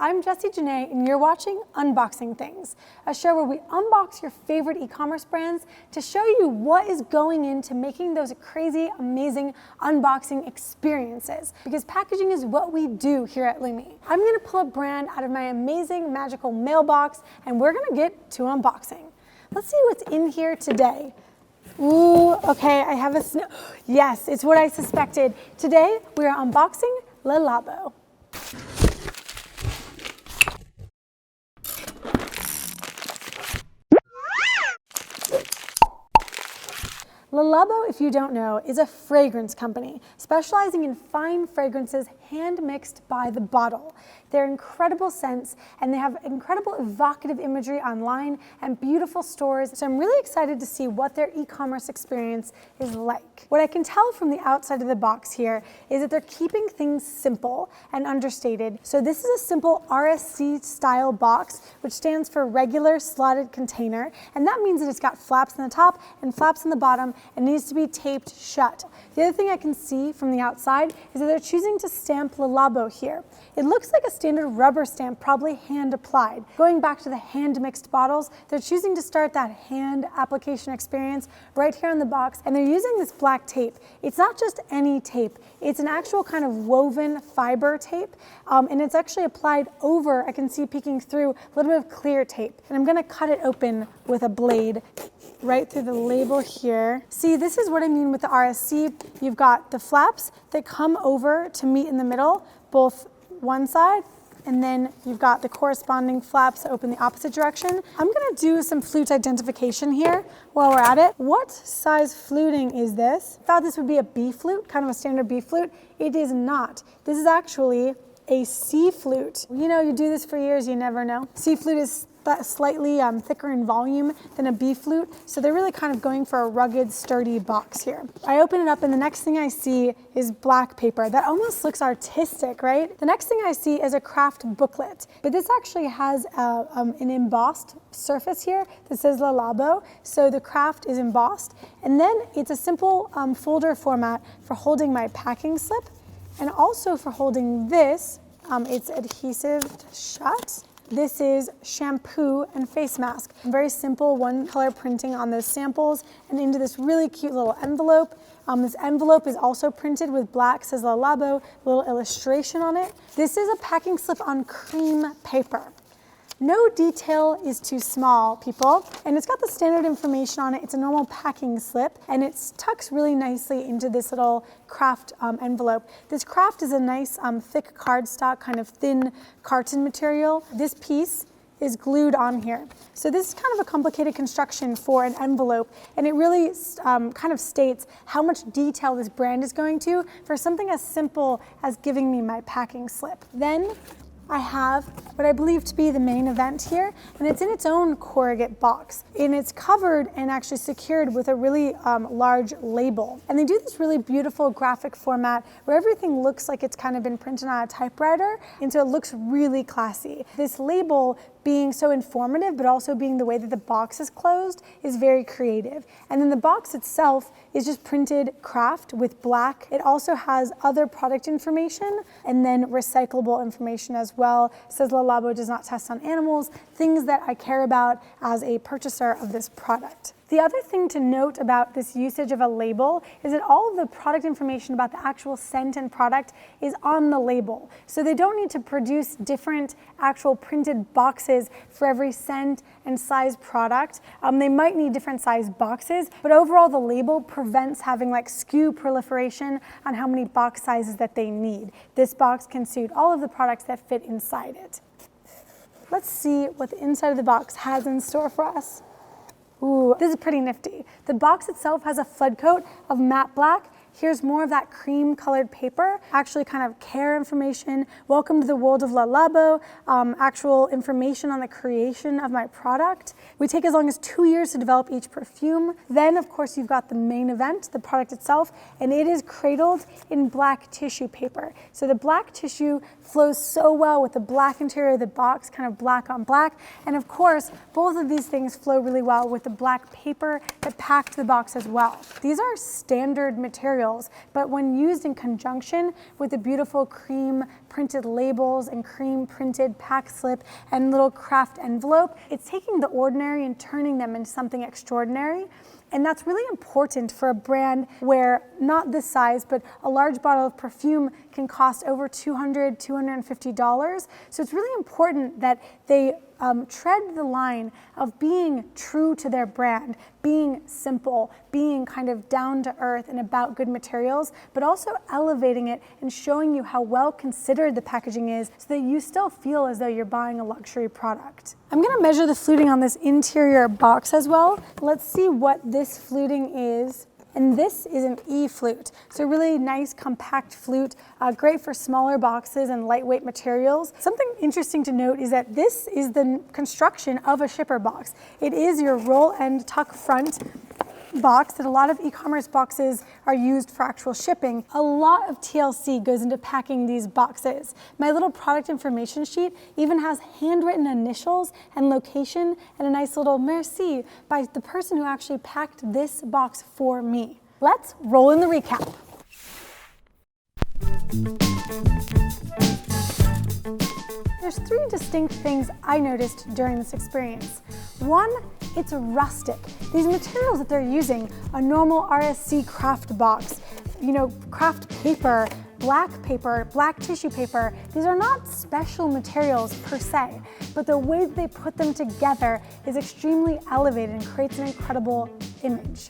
I'm Jessie Janae, and you're watching Unboxing Things, a show where we unbox your favorite e-commerce brands to show you what is going into making those crazy, amazing unboxing experiences. Because packaging is what we do here at Lumi. I'm gonna pull a brand out of my amazing, magical mailbox, and we're gonna get to unboxing. Let's see what's in here today. Ooh, okay, I have a yes, it's what I suspected. Today, we are unboxing Labo. Labo, if you don't know, is a fragrance company specializing in fine fragrances hand-mixed by the bottle. They're incredible scents, and they have incredible evocative imagery online and beautiful stores, so I'm really excited to see what their e-commerce experience is like. What I can tell from the outside of the box here is that they're keeping things simple and understated. So this is a simple RSC style box, which stands for regular slotted container, and that means that it's got flaps on the top and flaps on the bottom and needs to be taped shut. The other thing I can see from the outside is that they're choosing to stamp Labo here. It looks like a standard rubber stamp, probably hand applied. Going back to the hand mixed bottles, they're choosing to start that hand application experience right here on the box, and they're using this black tape. It's not just any tape, it's an actual kind of woven fiber tape, and it's actually applied over, I can see peeking through, a little bit of clear tape. And I'm gonna cut it open with a blade right through the label here. See, this is what I mean with the RSC. You've got the flaps that come over to meet in the middle, both one side, and then you've got the corresponding flaps that open the opposite direction. I'm gonna do some flute identification here while we're at it. What size fluting is this? I thought this would be a B-flute, kind of a standard B-flute. It is not. This is actually a C-flute. You know, you do this for years, you never know. C-flute is slightly thicker in volume than a B-flute, so they're really kind of going for a rugged, sturdy box here. I open it up, and the next thing I see is black paper. That almost looks artistic, right? The next thing I see is a craft booklet, but this actually has an embossed surface here that says Labo, so the craft is embossed, and then it's a simple folder format for holding my packing slip, and also for holding this. It's adhesive shut. This is shampoo and face mask. Very simple one color printing on those samples and into this really cute little envelope. This envelope is also printed with black, says Labo, little illustration on it. This is a packing slip on cream paper. No detail is too small, people, and it's got the standard information on it. It's a normal packing slip, and it tucks really nicely into this little craft envelope. This craft is a nice thick cardstock, kind of thin carton material. This piece is glued on here. So this is kind of a complicated construction for an envelope, and it really kind of states how much detail this brand is going to for something as simple as giving me my packing slip. Then I have what I believe to be the main event here, and it's in its own corrugate box. And it's covered and actually secured with a really large label. And they do this really beautiful graphic format where everything looks like it's kind of been printed on a typewriter, and so it looks really classy. This label being so informative, but also being the way that the box is closed, is very creative. And then the box itself is just printed craft with black. It also has other product information and then recyclable information as well. It says Labo does not test on animals, things that I care about as a purchaser of this product. The other thing to note about this usage of a label is that all of the product information about the actual scent and product is on the label. So they don't need to produce different actual printed boxes for every scent and size product. They might need different size boxes, but overall the label prevents having like SKU proliferation on how many box sizes that they need. This box can suit all of the products that fit inside it. Let's see what the inside of the box has in store for us. Ooh, this is pretty nifty. The box itself has a flood coat of matte black. Here's more of that cream colored paper, actually kind of care information. Welcome to the world of Labo, actual information on the creation of my product. We take as long as 2 years to develop each perfume. Then, of course, you've got the main event, the product itself, and it is cradled in black tissue paper. So the black tissue flows so well with the black interior of the box, kind of black on black. And of course, both of these things flow really well with the black paper that packed the box as well. These are standard materials, but when used in conjunction with the beautiful cream printed labels and cream printed pack slip and little craft envelope. It's taking the ordinary and turning them into something extraordinary. And that's really important for a brand where not this size, but a large bottle of perfume can cost over $200, $250. So it's really important that they tread the line of being true to their brand, being simple, being kind of down to earth and about good materials, but also elevating it and showing you how well considered the packaging is so that you still feel as though you're buying a luxury product. I'm gonna measure the fluting on this interior box as well. Let's see what this fluting is. And this is an E-flute. So really nice compact flute, great for smaller boxes and lightweight materials. Something interesting to note is that this is the construction of a shipper box. It is your roll and tuck front box that a lot of e-commerce boxes are used for actual shipping. A lot of TLC goes into packing these boxes. My little product information sheet even has handwritten initials and location and a nice little merci by the person who actually packed this box for me. Let's roll in the recap. There's three distinct things I noticed during this experience. One, it's rustic. These materials that they're using, a normal RSC craft box, craft paper, black tissue paper, these are not special materials per se, but the way that they put them together is extremely elevated and creates an incredible image.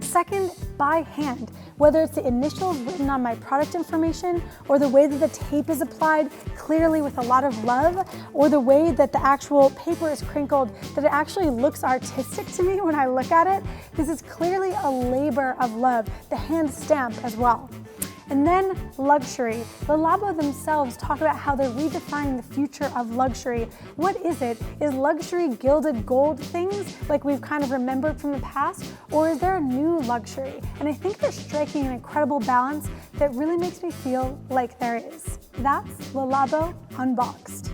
Second, by hand, whether it's the initials written on my product information or the way that the tape is applied clearly with a lot of love, or the way that the actual paper is crinkled that it actually looks artistic to me when I look at it. This is clearly a labor of love, the hand stamp as well. And then luxury. The Labo themselves talk about how they're redefining the future of luxury. What is it? Is luxury gilded gold things like we've kind of remembered from the past? Or is there a new luxury? And I think they're striking an incredible balance that really makes me feel like there is. That's the Labo Unboxed.